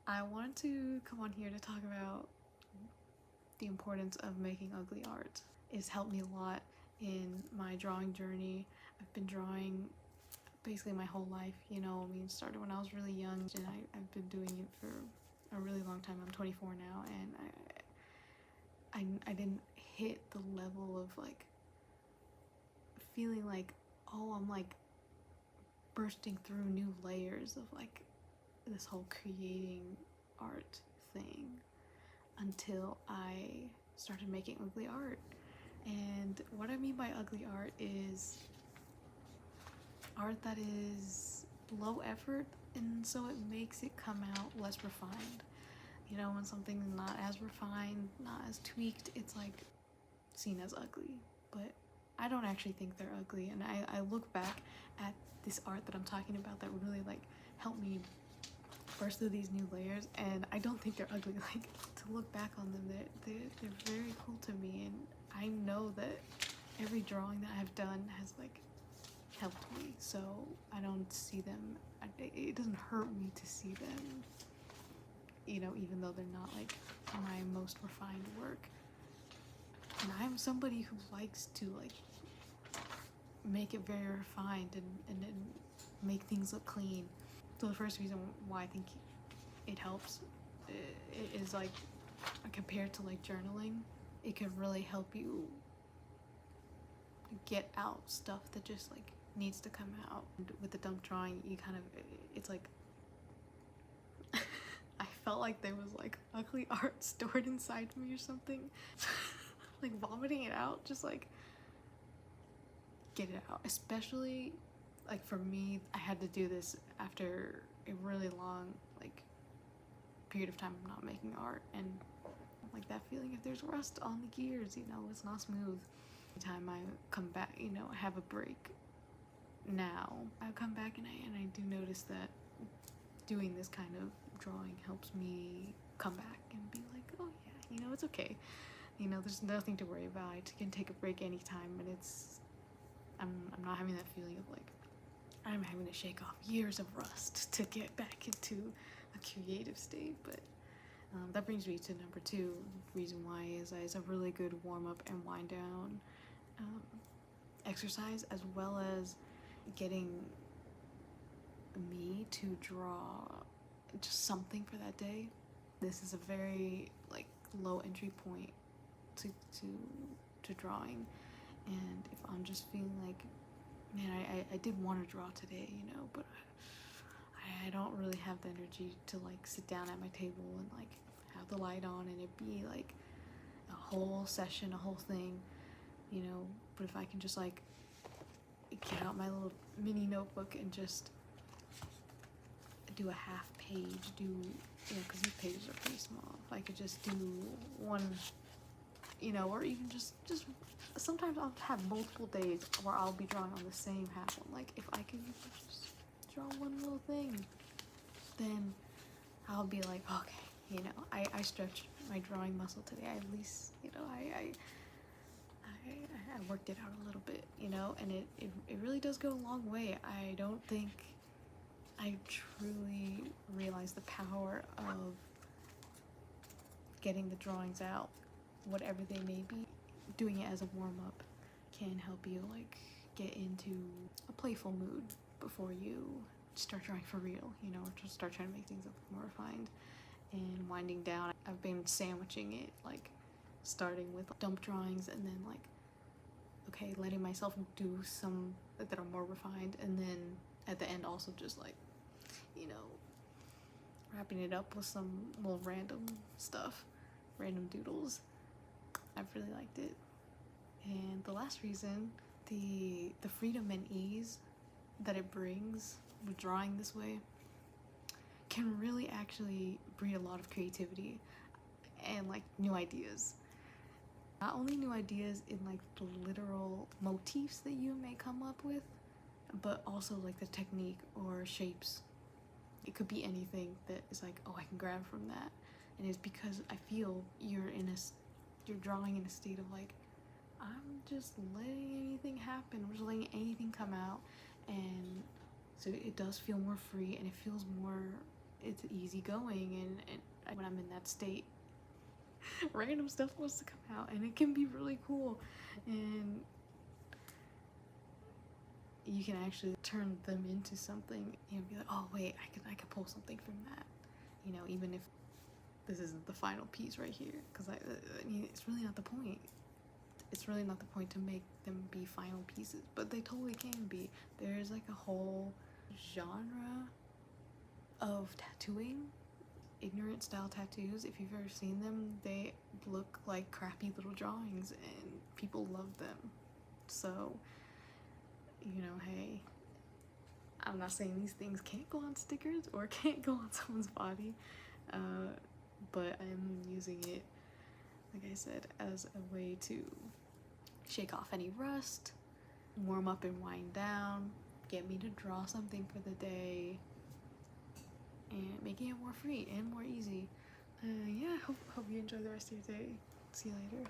I wanted to come on here to talk about the importance of making ugly art. It's helped me a lot in my drawing journey. I've been drawing basically my whole life, you know. I mean, it started when I was really young, and I've been doing it for a really long time. I'm 24 now, and I didn't hit the level of like feeling like, oh, I'm like bursting through new layers of like this whole creating art thing until I started making ugly art. And what I mean by ugly art is art that is low effort, and so it makes it come out less refined. You know, when something's not as refined, not as tweaked, it's like seen as ugly. But I don't actually think they're ugly, and I look back at this art that I'm talking about that would really like help me burst through these new layers, and I don't think they're ugly. Like, to look back on them, they're very cool to me, and I know that every drawing that I've done has like helped me, so I don't see them, it doesn't hurt me to see them, you know, even though they're not like my most refined work. And I'm somebody who likes to like make it very refined and make things look clean. So the first reason why I think it helps is like, compared to like journaling, it can really help you get out stuff that just like needs to come out. With the dump drawing, you kind of, it's like I felt like there was like ugly art stored inside me or something. Like vomiting it out, just like get it out. Especially like for me, I had to do this after a really long like period of time of not making art, and like that feeling if there's rust on the gears, you know, it's not smooth. Anytime I come back, you know, I have a break now, I come back and I do notice that doing this kind of drawing helps me come back and be like, oh yeah, you know, it's okay. You know, there's nothing to worry about. I can take a break anytime, and I'm not having that feeling of like I'm having to shake off years of rust to get back into a creative state. But that brings me to number two reason why is a really good warm-up and wind down exercise, as well as getting me to draw just something for that day. This is a very like low entry point to drawing, and if I'm just feeling like, man, I did want to draw today, you know, but I don't really have the energy to like sit down at my table and like have the light on and it be like a whole session, a whole thing, you know. But if I can just like get out my little mini notebook and just do a half page, you know, because these pages are pretty small. If I could just do one, you know, or even just sometimes I'll have multiple days where I'll be drawing on the same half one. Like, if I can just draw one little thing, then I'll be like, okay, you know, I stretched my drawing muscle today. I at least, you know, I worked it out a little bit, you know, and it really does go a long way. I don't think I truly realized the power of getting the drawings out, whatever they may be. Doing it as a warm-up can help you like get into a playful mood before you start drawing for real, you know, or just start trying to make things look more refined. And winding down, I've been sandwiching it, like starting with dump drawings and then like, okay, letting myself do some that are more refined, and then at the end also just like, you know, wrapping it up with some little random stuff, random doodles. I've really liked it. And the last reason, the freedom and ease that it brings with drawing this way can really actually breed a lot of creativity and like new ideas. Not only new ideas in like the literal motifs that you may come up with, but also like the technique or shapes. It could be anything that is like, oh, I can grab from that. And it's because I feel you're drawing in a state of like, I'm just letting anything happen. I'm just letting anything come out. And so it does feel more free, and it feels more it's easygoing, and when I'm in that state, random stuff wants to come out, and it can be really cool, and you can actually turn them into something, you know, be like, oh wait, I could pull something from that, you know, even if this isn't the final piece right here, because I mean, it's really not the point. It's really not the point to make them be final pieces, but they totally can be. There's like a whole genre of tattooing, ignorant style tattoos. If you've ever seen them, they look like crappy little drawings and people love them. So, you know, hey, I'm not saying these things can't go on stickers or can't go on someone's body, but I'm using it, like I said, as a way to shake off any rust, warm up and wind down, get me to draw something for the day, and making it more free and more easy. Yeah, hope you enjoy the rest of your day. See you later.